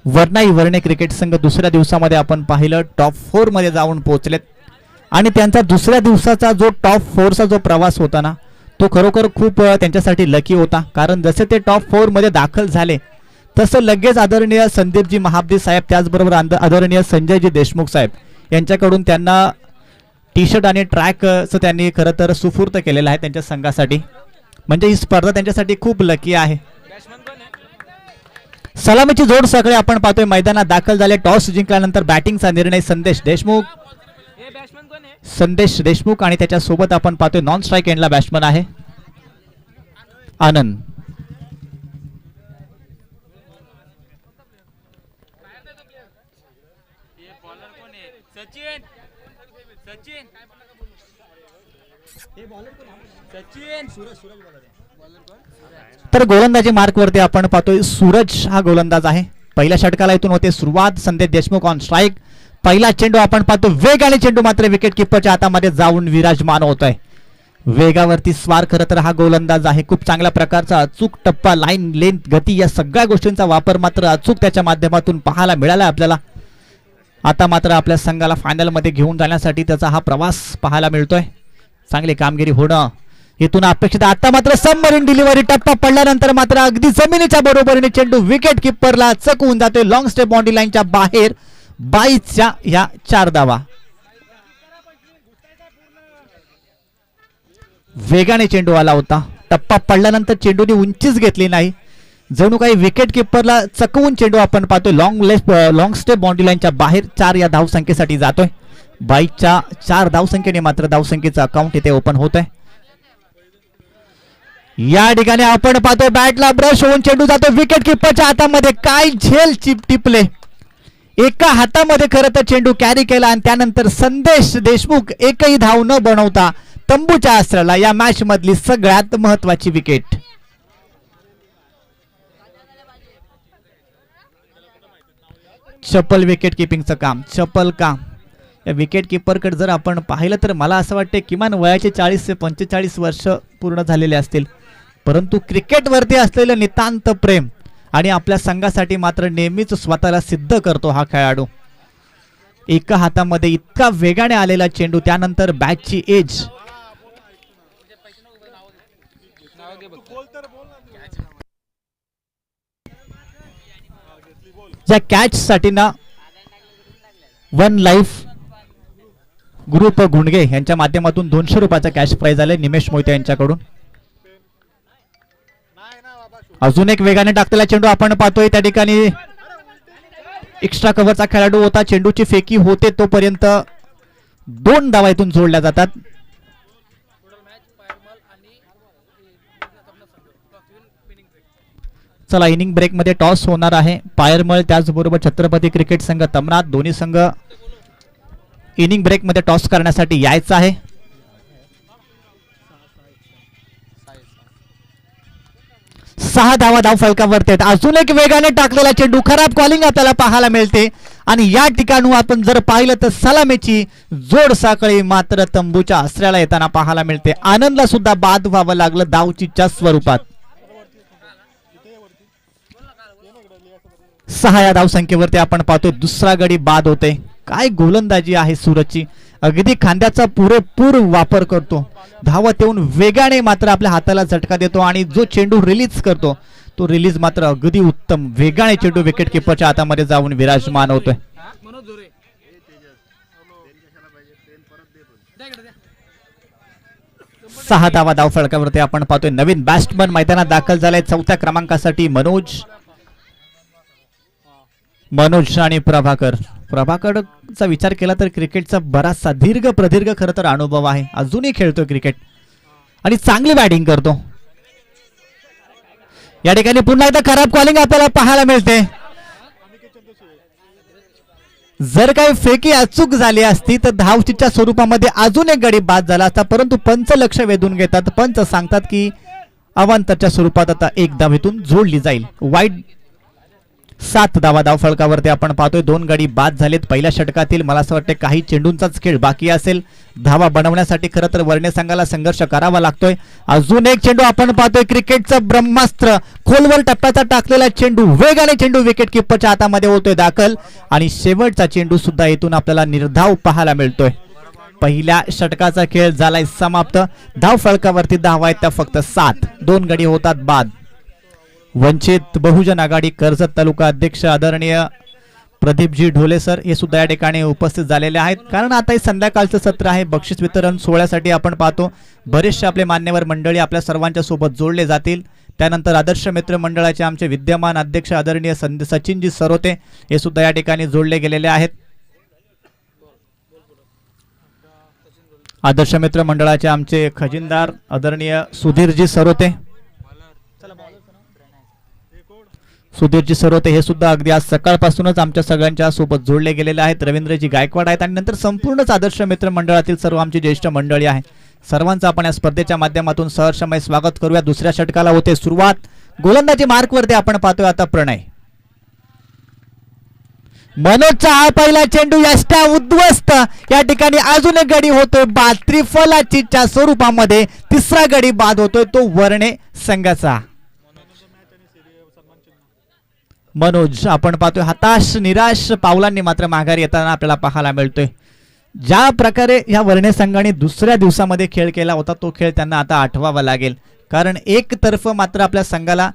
वर्णाई वर्णे cricket संघ दुसऱ्या दिवसामध्ये आपण पाहिलं टॉप 4 मध्ये जाऊन पोहोचलेत आणि त्यांचा दुसऱ्या दिवसाचा जो टॉप 4 चा जो प्रवास होता ना तो खरोखर खूप त्यांच्यासाठी लकी होता. कारण जसे ते टॉप 4 मध्ये दाखल झाले तसं लगेच आदरणीय संदीपजी महाबदी साहेब त्याचबरोबर आदरणीय संजयजी देशमुख साहेब यांच्याकडून त्यांना टी शर्ट आणि ट्रॅकचं त्यांनी खरं तर सुपूर्द केलेलं आहे त्यांच्या संघासाठी. म्हणजे ही स्पर्धा त्यांच्यासाठी खूप लकी आहे. सलामीची जोड सगळे आपण पाहतोय मैदानात दाखल झाले. टॉस जिंकल्यानंतर बॅटिंगचा निर्णय संदेश देशमुख आणि त्याच्या सोबत आपण पाहतोय नॉन स्ट्राईक एंडला बॅट्समन आहे आनंद. तर गोलंदाजी मार्क वरती आपण पाहतोय सूरज हा गोलंदाज आहे. पहिल्या षटकाला इथून होते सुरुवात. संदेश देशमुख ऑन स्ट्राईक. पहिला चेंडू आपण पाहतो वेगाने चेंडू मात्र विकेट किपरच्या हातामध्ये जाऊन विराजमान होत आहे. वेगावरती स्वार खरं तर हा गोलंदाज आहे. खूप चांगल्या प्रकारचा अचूक टप्पा लाईन लेंथ गती या सगळ्या गोष्टींचा वापर मात्र अचूक त्याच्या माध्यमातून पाहायला मिळाला आपल्याला. आता मात्र आपल्या संघाला फायनल मध्ये घेऊन जाण्यासाठी त्याचा हा प्रवास पाहायला मिळतोय. चांगली कामगिरी होणं इथून अपेक्षित. आता मात्र सबमरीन डिलिव्हरी टप्पा पडल्यानंतर मात्र अगदी जमिनीच्या बरोबरीने चेंडू विकेट किपरला चकवून जातोय लॉंग स्टेप बाउंड्री लाईनच्या बाहेर. 22च्या या 4 धावा. वेगाने चेंडू आला होता. टप्पा पडल्यानंतर चेंडूने उंचीच घेतली नाही. जणू काही विकेट किपरला चकवून चेंडू आपण पाहतोय लॉंग स्टेप बाउंड्री लाईनच्या बाहेर 4 या धावसंख्येसाठी जातोय. 22च्या 4 धावसंख्येने मात्र धावसंख्येचं अकाउंट इथे ओपन होत आहे. या ठिकाणी आपण पाहतोय बॅटला ब्रश होऊन चेंडू जातो विकेट किपरच्या हातामध्ये. काय झेल टिपले. एका हातामध्ये खरं तर चेंडू कॅरी केला आणि त्यानंतर संदेश देशमुख एकही धाव न बनवता तंबूच्या आसऱ्याला या मॅच मधली सगळ्यात महत्वाची विकेट. चपल विकेट किपिंगचं काम. चपल काम. या विकेट किपरकडे जर आपण पाहिलं तर मला असं वाटतं किमान वयाचे 40 ते 45 वर्ष पूर्ण झालेले असतील. परंतु क्रिकेटवरती असलेलं नितांत प्रेम आणि आपल्या संघासाठी मात्र नेहमीच स्वतःला सिद्ध करतो हा खेळाडू. एका हातामध्ये इतका वेगाने आलेला चेंडू त्यानंतर बॅटची एज. या कॅच साठी ना वन लाईफ ग्रुप गुंडगे यांच्या माध्यमातून 200 रुपयाचा कॅश प्राइज आले निमेश मोहिते यांच्याकडून. अजून एक वेगाने टाकलेला चेंडू आपण पाहतोय त्या ठिकाणी एक्स्ट्रा कव्हरचा खेळाडू होता. चेंडूची फेकी होते तोपर्यंत 2 धावा इथून जोडल्या जातात. चला इनिंग ब्रेक मध्ये टॉस होणार आहे. पायरमळ त्याचबरोबर छत्रपती क्रिकेट संघ तमनाथ दोन्ही संघ इनिंग ब्रेक मध्ये टॉस करण्यासाठी यायचं आहे. सहा धावा धाव फलकावरती आहेत. अजून एक वेगाने टाकलेला चेंडू. खराब कॉलिंग आपल्याला पाहायला मिळते आणि या ठिकाणी आपण जर पाहिलं तर सलामीची जोड साखळी मात्र तंबूच्या आसऱ्याला येताना पाहायला मिळते. आनंदला सुद्धा बाद व्हावं लागलं धावचीच्या स्वरूपात. 6 या धावसंख्येवरती आपण पाहतोय दुसरा गडी बाद होते. काय गोलंदाजी आहे सूरजची. अगदी खांद्याचा पुरेपूर वापर करतो. धावत येऊन वेगाने मात्र आपल्या हाताला झटका देतो आणि जो चेंडू रिलीज करतो तो रिलीज मात्र अगदी उत्तम. वेगाने चेंडू विकेट किपरच्या हातामध्ये जाऊन विराजमान होतोय. 6 धावा धाव फलकावरती आपण पाहतोय. नवीन बॅट्समन मैदानात दाखल झालाय 4थ्या क्रमांकासाठी मनोज आणि प्रभाकरचा विचार केला तर क्रिकेटचा बराचसा दीर्घ प्रदीर्घ खरं तर अनुभव आहे. अजूनही खेळतोय क्रिकेट आणि चांगली बॅटिंग करतो. या ठिकाणी पुन्हा एकदा खराब कॉलिंग आपल्याला पाहायला मिळते. जर काही फेकी अचूक झाली असती तर धावचीच्या स्वरूपामध्ये अजून एक गडी बाद झाला असता. परंतु पंच लक्ष वेधून घेतात. पंच सांगतात की अवांतरच्या स्वरूपात आता एक धाव इथून जोडली जाईल. वाईड 7 धावा धावफलकावरती आपण पाहतोय. 2 गडी बाद झालेत पहिल्या षटकातील. मला असं वाटतं काही चेंडूंचाच खेळ बाकी असेल. धावा बनवण्यासाठी खरं तर वर्णे संघाला संघर्ष करावा लागतोय. अजून एक चेंडू आपण पाहतोय. क्रिकेटचं ब्रह्मास्त्र खोलवर टप्प्याचा टाकलेला चेंडू वेगाने चेंडू विकेट किपरच्या हातामध्ये होतोय दाखल आणि शेवटचा चेंडू सुद्धा इथून आपल्याला निर्धाव पाहायला मिळतोय. पहिल्या षटकाचा खेळ झालाय समाप्त. धावफलकावरती धावा आहेत त्या फक्त 7. 2 गडी होतात बाद. वंचित बहुजन आघाडी कर्जत तालुका अध्यक्ष आदरणीय प्रदीपजी ढोले सर हे सुद्धा या ठिकाणी उपस्थित झालेले आहेत. कारण आता हे संध्याकाळचं सत्र आहे. बक्षीस वितरण सोहळ्यासाठी आपण पाहतो बरेचसे आपले मान्यवर मंडळी आपल्या सर्वांच्या सोबत जोडले जातील. त्यानंतर आदर्श मित्र मंडळाचे आमचे विद्यमान अध्यक्ष आदरणीय सचिनजी सरोते हे सुद्धा या ठिकाणी जोडले गेलेले आहेत. आदर्श मित्र मंडळाचे आमचे खजिनदार आदरणीय सुधीरजी सरोते हे सुद्धा अगदी आज सकाळपासूनच आमच्या सगळ्यांच्या सोबत जोडले गेलेले आहेत. रवींद्रजी गायकवाड आहेत आणि नंतर संपूर्णच आदर्श मित्र मंडळातील सर्व आमची ज्येष्ठ मंडळी आहे. सर्वांचं आपण या स्पर्धेच्या माध्यमातून सहर्षमय स्वागत करूया. दुसऱ्या षटकाला होते सुरुवात. गोलंदाजी मार्कवरती आपण पाहतोय आता प्रणय. मनोजचा हा पहिला चेंडू यष्टा उद्ध्वस्त. या ठिकाणी अजून एक गडी होतोय बाद. त्रिफलाचीच्या स्वरूपामध्ये तिसरा गडी बाद होतोय तो वर्णे संघाचा. मनोज आपण पाहतोय हताश निराश पावलांनी मात्र माघारी येताना आपल्याला पाहायला मिळतोय. ज्या प्रकारे या वर्णे संघाने दुसऱ्या दिवसामध्ये खेळ केला होता तो खेळ त्यांना आता आठवावा लागेल. कारण एक तर्फ मात्र आपल्या संघाला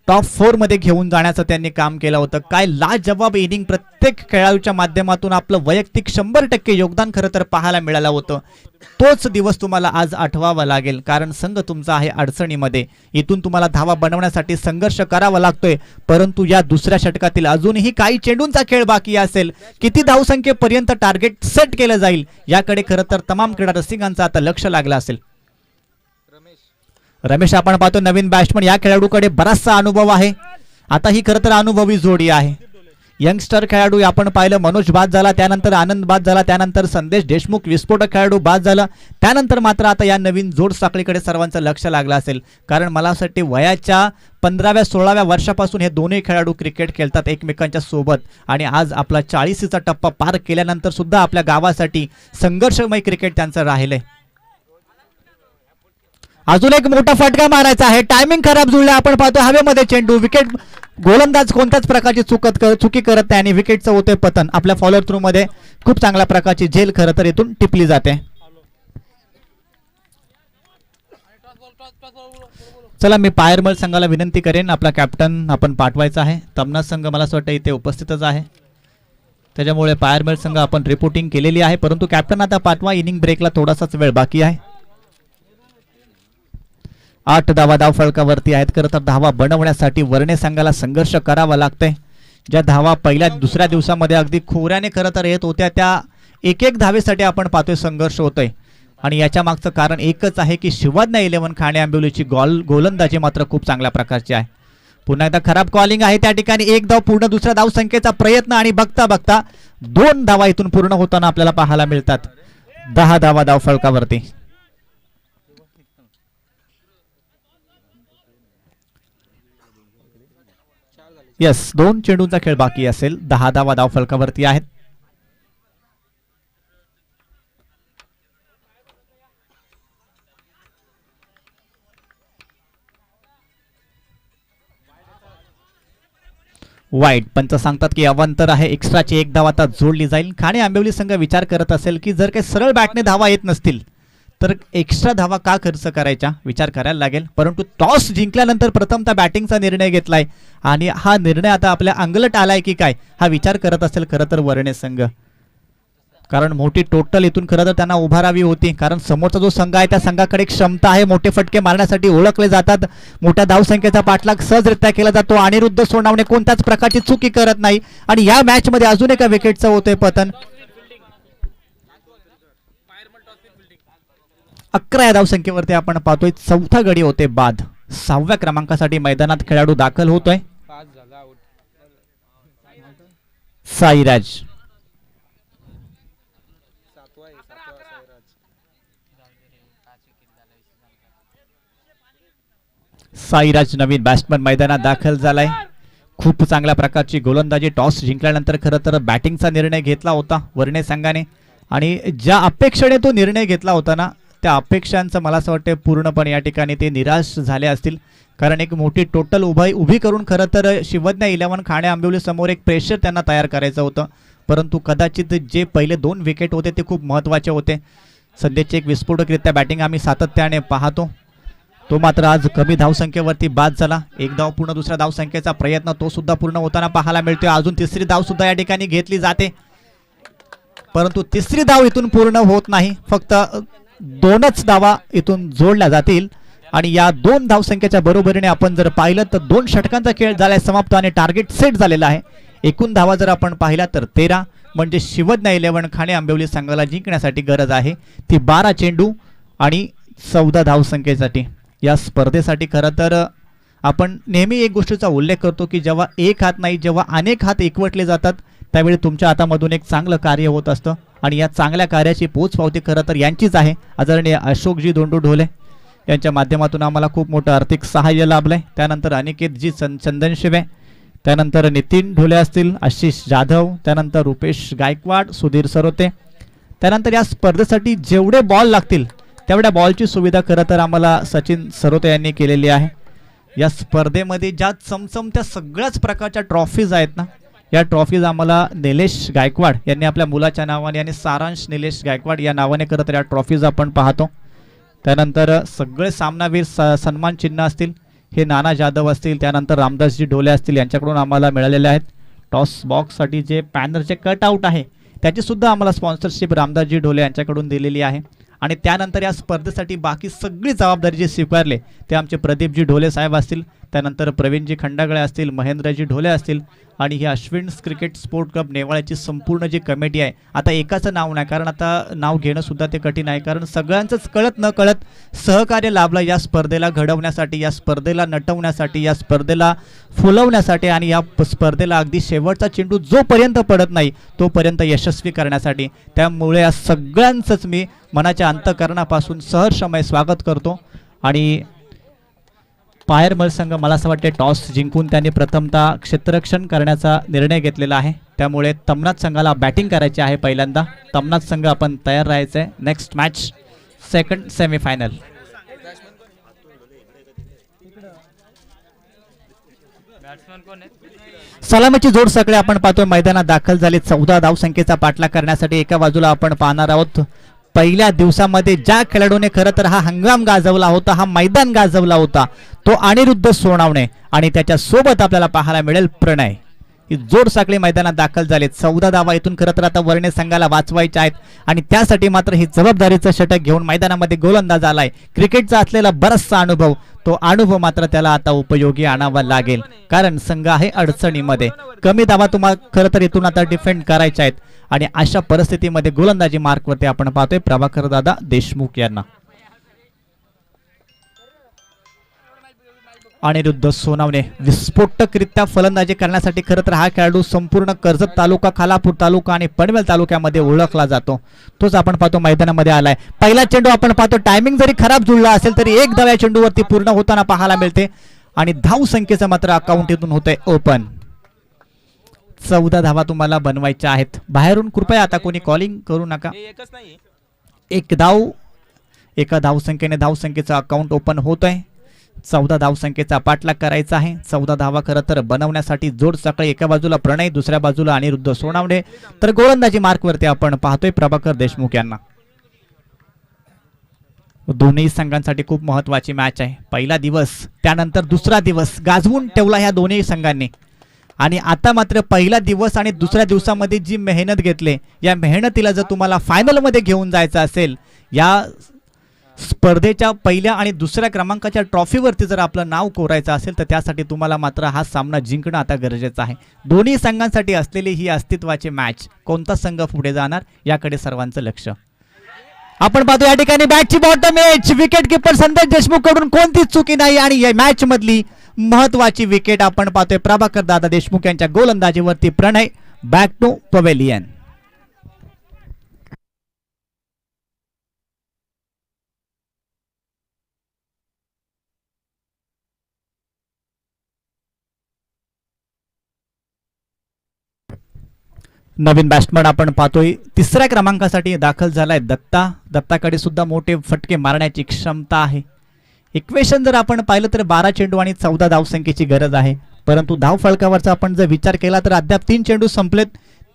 टॉप 4 मध्ये घेऊन जाण्याचं त्यांनी काम केलं होतं. काय लाजवाब इनिंग. प्रत्येक खेळाडूच्या माध्यमातून आपलं वैयक्तिक 100% योगदान खरं तर पाहायला मिळालं होतं. तोच दिवस तुम्हाला आज आठवावा लागेल. कारण संघ तुमचा आहे अडचणीमध्ये. इथून तुम्हाला धावा बनवण्यासाठी संघर्ष करावा लागतोय. परंतु या दुसऱ्या षटकातील अजूनही काही चेंडूंचा खेळ बाकी असेल. किती धावसंख्येपर्यंत टार्गेट सेट केलं जाईल याकडे खरं तर तमाम क्रीडा रसिकांचं आता लक्ष लागलं असेल. रमेश आपण पाहतो नवीन बॅट्समन. या खेळाडूकडे बराचसा अनुभव आहे. आता ही खरं तर अनुभवी जोडी आहे. यंगस्टर खेळाडू आपण पाहिलं मनोज बाद झाला, त्यानंतर आनंद बाद झाला, त्यानंतर संदेश देशमुख विस्फोटक खेळाडू बाद झाला. त्यानंतर मात्र आता या नवीन जोड साखळीकडे सर्वांचं लक्ष लागलं असेल. कारण मला असं वाटते वयाच्या 15व्या 16व्या वर्षापासून हे दोन्ही खेळाडू क्रिकेट खेळतात एकमेकांच्या सोबत आणि आज आपला 40चा टप्पा पार केल्यानंतर सुद्धा आपल्या गावासाठी संघर्षमय क्रिकेट त्यांचं राहिलंय. अजून एक मोठा फटका मारायचा आहे. टायमिंग खराब जुळला. आपण पाहतो हवेमध्ये चेंडू. विकेट गोलंदाज कोणत्याच प्रकारची चुकी करत नाही आणि विकेटचं होते पतन. आपल्या फॉलोअर थ्रू मध्ये खूप चांगल्या प्रकारची झेल खरं तर इथून टिपली जाते. चला मी पायरमल संघाला विनंती करेन आपला कॅप्टन आपण पाठवायचा आहे. तमना संघ मला असं वाटतं इथे उपस्थितच आहे. त्याच्यामुळे पायरमल संघ आपण रिपोर्टिंग केलेली आहे. परंतु कॅप्टन आता पाठवा. इनिंग ब्रेकला थोडासाच वेळ बाकी आहे. 8 धावा धावफलकावरती आहेत. खरं तर धावा बनवण्यासाठी वर्णे संघाला संघर्ष करावा लागतोय. ज्या धावा पहिल्या दुसऱ्या दिवसामध्ये अगदी खोऱ्याने खरं तर येत होत्या त्या एक एक धावेसाठी आपण पाहतोय संघर्ष होतोय. आणि याच्या मागचं कारण एकच आहे की शिवाज्ञा 11 खाणे आंबिवलीची गोलंदाजी मात्र खूप चांगल्या प्रकारची आहे. पुन्हा एकदा खराब कॉलिंग आहे त्या ठिकाणी. एक धाव पूर्ण दुसऱ्या धाव संख्येचा प्रयत्न आणि बघता बघता 2 धावा इथून पूर्ण होताना आपल्याला पाहायला मिळतात. 10 धावा धावफलकावरती. यस 2 चेंडूंचा खेळ बाकी असेल. 10 धावा धावफलकावरती आहेत. वाईट पंच सांगतात की अवांतर आहे. एक्स्ट्राची 1 धाव आता जोडली जाईल. खाणे आंबिवली संघ विचार करत असेल की जर काही सरळ बॅटने धावा येत नसतील तर एक्स्ट्रा धावा का खर्च करायचा विचार करायला लागेल. परंतु टॉस जिंकल्यानंतर प्रथमतः बॅटिंगचा निर्णय घेतलाय आणि हा निर्णय आता आपल्या अंगलट आलाय की काय हा विचार करत असेल खरं तर वर्णे संघ. कारण मोठी टोटल इथून खरं तर त्यांना उभारावी होती. कारण समोरचा जो संघ आहे त्या संघाकडे क्षमता आहे. मोठे फटके मारण्यासाठी ओळखले जातात. मोठ्या धावसंख्येचा पाठलाग सहजरित्या केला जातो. अनिरुद्ध सोनावणे कोणत्याच प्रकारची चुकी करत नाही आणि या मॅच मध्ये अजून एका विकेटचं होतंय पतन. 11 या धावसंख्येवरती आपण पाहतोय. 4था गडी होते बाद. 6व्या क्रमांकासाठी मैदानात खेळाडू दाखल होतोय. साईराज साईराज नवीन बॅट्समन मैदानात दाखल झालाय. खूप चांगल्या प्रकारची गोलंदाजी. टॉस जिंकल्यानंतर खरं तर बॅटिंगचा निर्णय घेतला होता वर्णे संघाने आणि ज्या अपेक्षेने तो निर्णय घेतला होता ना, त्या अपेक्षांचं मला असं वाटतं पूर्णपणे या ठिकाणी ते निराश झाले असतील. कारण एक मोठी टोटल उभी करून खरं तर शिवज्ञ 11 ठाणे आंबिवली समोर एक प्रेशर त्यांना तयार करायचं होतं. परंतु कदाचित जे पहिले 2 विकेट होते ते खूप महत्त्वाचे होते. सध्याची एक विस्फोटकरित्या बॅटिंग आम्ही सातत्याने पाहतो, तो मात्र आज कमी धावसंख्येवरती बाद झाला. एक धाव पूर्ण, दुसऱ्या धावसंख्येचा प्रयत्न तो सुद्धा पूर्ण होताना पाहायला मिळतोय. अजून तिसरी धाव सुद्धा या ठिकाणी घेतली जाते, परंतु तिसरी धाव इथून पूर्ण होत नाही. फक्त 2च धावा इथून जोडल्या जातील आणि या 2 धावसंख्येच्या बरोबरीने आपण जर पाहिलं तर 2 षटकांचा खेळ झालाय समाप्त आणि टार्गेट सेट झालेला आहे. एकूण धावा जर आपण पाहिल्या तर 13, म्हणजे शिवज्ञ 11 ठाणे आंबिवली संघाला जिंकण्यासाठी गरज आहे ती 12 चेंडू आणि 14 धावसंख्येसाठी. या स्पर्धेसाठी खरं तर आपण नेहमी एक गोष्टीचा उल्लेख करतो की जेव्हा एक हात नाही, जेव्हा अनेक हात एकवटले जातात त्यावेळी तुमच्या हातामधून एक चांगलं कार्य होत असतं आणि या चांगल्या कार्याची पोचपावती खरं तर यांचीच आहे. आदरणीय अशोकजी दोंडू ढोले यांच्या माध्यमातून आम्हाला खूप मोठं आर्थिक सहाय्य लाभलंय. त्यानंतर अनिकेतजी चंदन शिवे, त्यानंतर नितीन ढोले असतील, आशिष जाधव, त्यानंतर रुपेश गायकवाड, सुधीर सरोते. त्यानंतर या स्पर्धेसाठी जेवढे बॉल लागतील तेवढ्या बॉलची सुविधा खरं तर आम्हाला सचिन सरोते यांनी केलेली आहे. या स्पर्धेमध्ये ज्या चमचमत्या सगळ्याच प्रकारच्या ट्रॉफीज आहेत ना, या ट्रॉफीज आम्हाला निलेश गायकवाड यांनी आपल्या मुलाच्या नावाने आणि सारांश निलेश गायकवाड या नावाने खरं तर या ट्रॉफीज आपण पाहतो. त्यानंतर सगळे सामनावीर सन्मान चिन्ह असतील हे नाना जाधव असतील, त्यानंतर रामदासजी ढोले असतील यांच्याकडून आम्हाला मिळालेले आहेत. टॉस बॉक्ससाठी जे पॅनरचे कटआउट आहे त्याची सुद्धा आम्हाला स्पॉन्सरशिप रामदासजी ढोले यांच्याकडून दिलेली आहे. आणि त्यानंतर या स्पर्धेसाठी बाकी सगळी जबाबदारी जी स्वीकारले ते आमचे प्रदीपजी ढोले साहेब असतील, त्यानंतर प्रवीणजी खंडागळे असतील, महेंद्रजी ढोले असतील आणि ही अश्विन क्रिकेट स्पोर्ट क्लब नेवाळ्याची संपूर्ण जी कमिटी आहे. आता एकाचं नाव नाही, कारण आता नाव घेणं सुद्धा ते कठीण आहे, कारण सगळ्यांचंच कळत न कळत सहकार्य लाभलं या स्पर्धेला घडवण्यासाठी, या स्पर्धेला नटवण्यासाठी, या स्पर्धेला फुलवण्यासाठी आणि या स्पर्धेला अगदी शेवटचा चेंडू जोपर्यंत पडत नाही तोपर्यंत यशस्वी करण्यासाठी. त्यामुळे या सगळ्यांचंच मी मनाच्या अंतःकरणापासून सहर्षमय स्वागत करतो. आणि पायरमल संघ मला असं वाटते टॉस जिंकून त्यांनी प्रथमतः क्षेत्ररक्षण करण्याचा निर्णय घेतलेला आहे, त्यामुळे तमनाथ संघाला बॅटिंग करायची आहे पहिल्यांदा. तमनाथ संघ आपण तयार राहायचं आहे. Next match second semifinal. सलामीची जोड सगळे आपण पाहतोय मैदानात दाखल झाले. 14 धावसंख्येचा पाठलाग करण्यासाठी एका बाजूला आपण पाहणार आहोत पहिल्या दिवसामध्ये ज्या खेळाडूने खरं तर हा हंगाम गाजवला होता, हा मैदान गाजवला होता, तो अनिरुद्ध सोनावणे आणि त्याच्या सोबत आपल्याला पाहायला मिळेल प्रणय. ही जोड साखळी मैदानात दाखल झाले. 14 धावा इथून खरं तर आता वर्णे संघाला वाचवायच्या आहेत आणि त्यासाठी मात्र ही जबाबदारीचं षटक घेऊन मैदानामध्ये गोलंदाज आलाय. क्रिकेटचा असलेला बराचसा अनुभव, तो अनुभव मात्र त्याला आता उपयोगी आणावा लागेल, कारण संघ आहे अडचणीमध्ये. कमी धावा तुम्हाला खरं तर इथून आता डिफेंड करायच्या आहेत आणि अशा परिस्थितीमध्ये गोलंदाजी मार्कवरती आपण पाहतोय प्रभाकर दादा देशमुख यांना. अनिरुद्ध सोनावणे विस्फोटकरित्या फलंदाजी करण्यासाठी खरं तर हा खेळाडू संपूर्ण कर्जत तालुका, खालापूर तालुका आणि पनवेल तालुक्यामध्ये ओळखला जातो. तोच आपण पाहतो मैदानामध्ये आलाय. पहिला चेंडू आपण पाहतो, टायमिंग जरी खराब जुळला असेल तरी एक धाव या चेंडूवरती पूर्ण होताना पाहायला मिळते आणि धाव संख्येचं मात्र अकाउंट इथून होतंय ओपन. 14 धावा तुम्हाला बनवायच्या आहेत. बाहेरून कृपया आता कोणी कॉलिंग करू नका. एक धाव एका धावसंख्येने धावसंख्येचा अकाउंट ओपन होतोय. 14 धावसंख्येचा पाठलाग करायचा आहे. 14 धावा खरं तर बनवण्यासाठी जोड सकाळी एका बाजूला प्रणय, दुसऱ्या बाजूला अनिरुद्ध सोनावणे, तर गोलंदाजी मार्कवरती आपण पाहतोय प्रभाकर देशमुख यांना. दोन्ही संघांसाठी खूप महत्वाची मॅच आहे. पहिला दिवस त्यानंतर दुसरा दिवस गाजवून ठेवला ह्या दोन्ही संघांनी आणि आता मात्र पहिला दिवस आणि दुसऱ्या दिवसामध्ये जी मेहनत घेतली, या मेहनतीला जर तुम्हाला फायनलमध्ये घेऊन जायचं असेल, या स्पर्धेच्या पहिल्या आणि दुसऱ्या क्रमांकाच्या ट्रॉफीवरती जर आपलं नाव कोरायचं असेल तर त्यासाठी तुम्हाला मात्र हा सामना जिंकणं आता गरजेचं आहे. दोन्ही संघांसाठी असलेली ही अस्तित्वाची मॅच, कोणता संघ पुढे जाणार याकडे सर्वांचं लक्ष. आपण पाहतो या ठिकाणी बॅटची बॉटम एज, विकेट किपर संदेश देशमुख कडून कोणतीच चुकी नाही आणि या मॅच मधली महत्वाची विकेट आपण पाहतोय प्रभाकर दादा देशमुख यांच्या गोलंदाजीवरती. Pranay back to pavilion. नवीन बॅट्समन आपण पाहतोय तिसऱ्या क्रमांकासाठी दाखल झालाय दत्ताकडे सुद्धा मोठे फटके मारण्याची क्षमता आहे. इक्वेशन जर आपण पाहिलं तर 12 चेंडू आणि 14 धावसंख्येची गरज आहे. परंतु धाव फलकावरचा आपण जर विचार केला तर अद्याप 3 चेंडू संपलेत.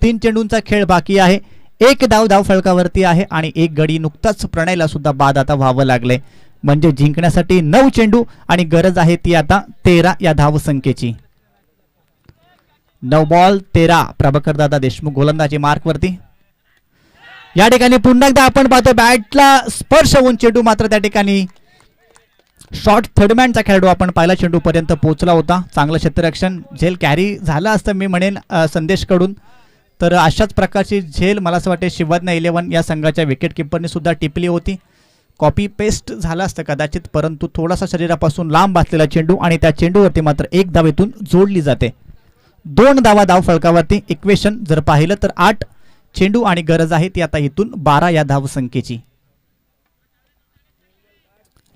3 चेंडूंचा खेळ बाकी आहे. 1 धाव फलकावरती आहे आणि 1 गडी नुकताच प्रणयला सुद्धा बाद आता व्हावं लागले. म्हणजे जिंकण्यासाठी 9 चेंडू आणि गरज आहे ती आता 13 या धावसंख्येची. 9 बॉल 13 प्रभाकर दादा देशमुख गोलंदाजी मार्कवरती. या ठिकाणी पुन्हा एकदा आपण पाहतो बॅटला स्पर्श होऊन चेंडू मात्र त्या ठिकाणी शॉर्ट थर्डमॅनचा खेळाडू आपण पाहिला चेंडू पर्यंत पोहोचला होता. चांगलं क्षेत्ररक्षण झेल कॅरी झालं असतं मी म्हणेन संदेशकडून. तर अशाच प्रकारची झेल मला असं वाटते शिवज्ञ 11 या संघाच्या विकेट किपरने सुद्धा टिपली होती. कॉपी पेस्ट झालं असतं कदाचित, परंतु थोडासा शरीरापासून लांब असलेला चेंडू आणि त्या चेंडूवरती मात्र 1 धाव इथून जोडली जाते. 2 धाव फलकावरती. इक्वेशन जर पाहिलं तर 8 चेंडू आणि गरज आहे ती आता इथून 12 या धावसंख्येची.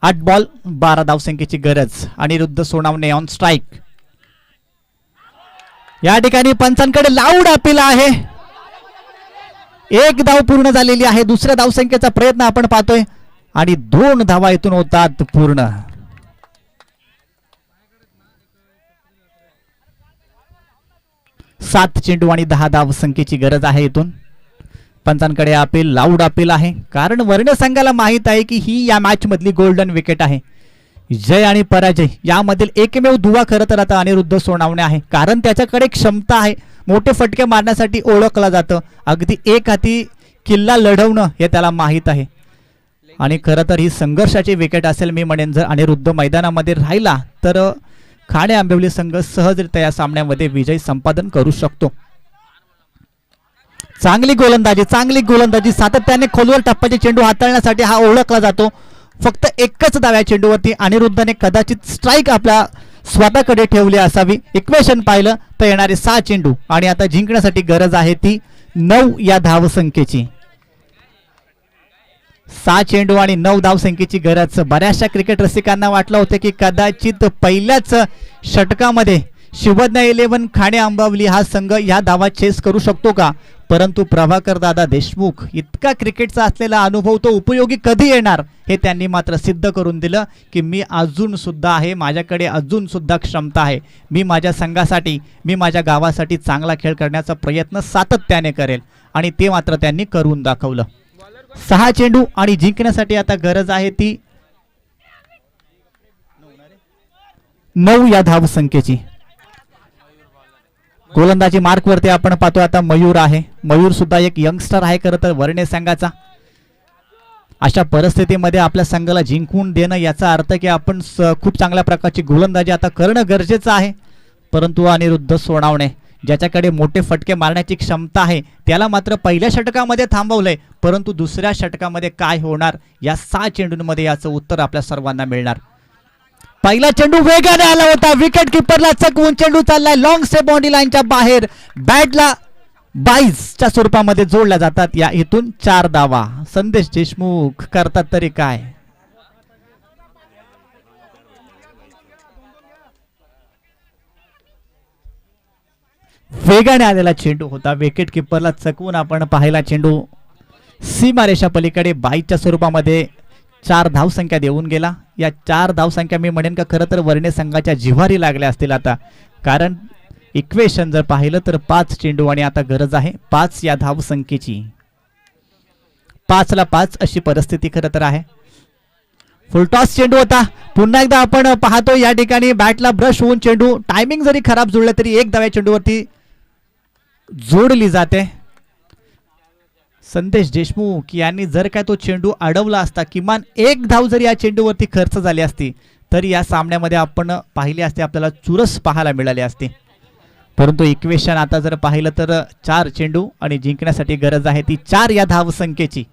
8 बॉल 12 धावसंख्येची गरज. Aniruddha Sonawane on strike. या ठिकाणी पंचांकडे लाऊड अपील आहे. 1 धाव पूर्ण झालेली आहे. दुसऱ्या धावसंख्येचा प्रयत्न आपण पाहतोय आणि 2 धावा इथून होतात पूर्ण. 7 चेंडू आणि 10 धावसंख्येची गरज आहे इथून. पंचांकडे अपील लाऊड अपील आहे कारण वर्ण संघाला माहित आहे की ही या मॅच मधली गोल्डन विकेट आहे. जय आणि पराजय यामधील एकमेव दुवा खरं तर आता अनिरुद्ध सोनावणे आहे कारण त्याच्याकडे क्षमता आहे. मोठे फटके मारण्यासाठी ओळखला जातं. अगदी एक हाती किल्ला लढवणं हे त्याला माहीत आहे आणि खरं तर ही संघर्षाची विकेट असेल मी म्हणेन. जर अनिरुद्ध मैदानामध्ये राहिला तर खाणे आंबिवली संघ सहजरित्या या सामन्यामध्ये विजय संपादन करू शकतो. चांगली गोलंदाजी सातत्याने खोलवर टप्प्याचे चेंडू हाताळण्यासाठी हा ओळखला जातो. फक्त एकच धाव्या चेंडूवरती अनिरुद्धने कदाचित स्ट्राईक आपल्या स्वतःकडे ठेवली असावी. इक्वेशन पाहिलं तर येणारे 6 चेंडू आणि आता जिंकण्यासाठी गरज आहे ती 9 या धावसंख्येची. 6 चेंडू आणि 9 धावसंख्येची गरज. बऱ्याचशा क्रिकेट रसिकांना वाटलं होतं की कदाचित पहिल्याच षटकामध्ये शिवज्ञ 11 खाणे आंबवली हा संघ या धावा चेस करू शकतो का, परंतु प्रभाकर दादा देशमुख इतका क्रिकेटचा असलेला अनुभव तो उपयोगी कधी येणार हे त्यांनी मात्र सिद्ध करून दिलं की मी अजून सुद्धा आहे, माझ्याकडे अजून सुद्धा क्षमता आहे. मी माझ्या संघासाठी मी माझ्या गावासाठी चांगला खेळ करण्याचा प्रयत्न सातत्याने करेल आणि ते मात्र त्यांनी करून दाखवलं. 6 चेंडू आणि जिंकण्यासाठी आता गरज आहे ती 9 या धावसंख्येची. गोलंदाजी मार्कवरती आपण पाहतो आता मयूर आहे. मयूर सुद्धा एक यंगस्टर आहे खरं तर वर्णे संघाचा. अशा परिस्थितीमध्ये आपल्या संघाला जिंकून देणं याचा अर्थ की आपण खूप चांगल्या प्रकारची गोलंदाजी आता करणं गरजेचं आहे. परंतु अनिरुद्ध सोनावणे ज्याच्याकडे मोठे फटके मारण्याची क्षमता आहे त्याला मात्र पहिल्या षटकामध्ये थांबवलंय, परंतु दुसऱ्या षटकामध्ये काय होणार या 6 चेंडूंमध्ये याचं उत्तर आपल्या सर्वांना मिळणार. पहिला चेंडू वेगाने आला होता, विकेट किपरला चकवून चेंडू चाललाय लॉंग से बाउंड्री लाईनच्या बाहेर. बॅटला 22च्या स्वरूपामध्ये जोडल्या जातात. या इथून 4 धावा. संदेश देशमुख करतात तरी काय. वेगाने आलेला चेंडू होता, विकेट किपरला चकवून आपण पाहिला चेंडू सीमारेषा पलीकडे 22च्या स्वरूपामध्ये 4 धावसंख्या देऊन गेला. या 4 धावसंख्या मी म्हणेन का खरं तर वर्णे संघाच्या जिव्हारी लागल्या असतील आता, कारण इक्वेशन जर पाहिलं तर 5 चेंडू आणि आता गरज आहे 5 या धावसंख्येची. 5 ला 5 अशी परिस्थिती खरं तर आहे. फुलटॉस चेंडू होता. पुन्हा एकदा आपण पाहतो या ठिकाणी बॅटला ब्रश होऊन चेंडू टायमिंग जरी खराब जुळलं तरी 1 धाव्या चेंडूवरती जोडली जाते. संदेश देशमुख यांनी जर काय तो चेंडू अडवला असता, किमान 1 धाव जर या चेंडूवरती खर्च झाली असती तर या सामन्यामध्ये आपण पाहिले असते आपल्याला चुरस पाहायला मिळाली असती. परंतु इक्वेशन आता जर पाहिलं तर 4 चेंडू आणि जिंकण्यासाठी गरज आहे ती 4 या धावसंख्येची.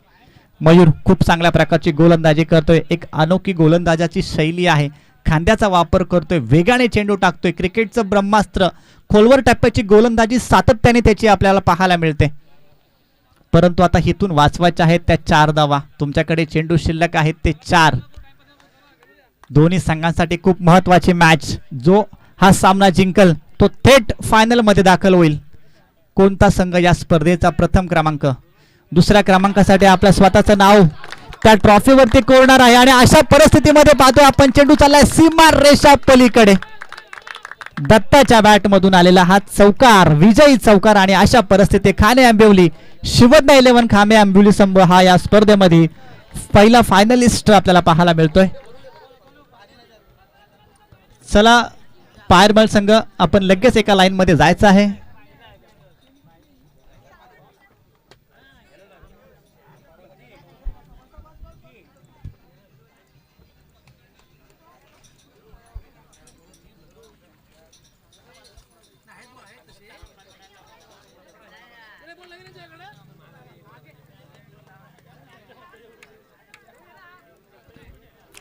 मयूर खूप चांगल्या प्रकारची गोलंदाजी करतोय. एक अनोखी गोलंदाजाची शैली आहे. खांद्याचा वापर करतोय, वेगाने चेंडू टाकतोय. क्रिकेटचं ब्रह्मास्त्र खोलवर टप्प्याची गोलंदाजी सातत्याने त्याची आपल्याला पाहायला मिळते. परंतु आता हिथून वाचवायच्या आहेत त्या 4 धावा. तुमच्याकडे चेंडू शिल्लक आहेत ते 4. दोन्ही संघांसाठी खूप महत्वाची मॅच. जो हा सामना जिंकल तो थेट फायनल मध्ये दाखल होईल. कोणता संघ या स्पर्धेचा प्रथम क्रमांक दुसऱ्या क्रमांकासाठी आपल्या स्वतःचं नाव त्या ट्रॉफीवरती कोरणार आहे. आणि अशा परिस्थितीमध्ये पाहतो आपण चेंडू चाललाय सीमा रेषा पलीकडे. दत्ताच्या बॅट मधून आलेला हा चौकार, विजयी चौकार. आणि अशा परिस्थितीत खाणे आंबिवली, शिवज्ञ 11 खामे आंबिवली संघ हा या स्पर्धेमध्ये पहिला फायनलिस्ट आपल्याला पाहायला मिळतोय. चला पायरबल संघ आपण लगेच एका लाईन मध्ये जायचं आहे.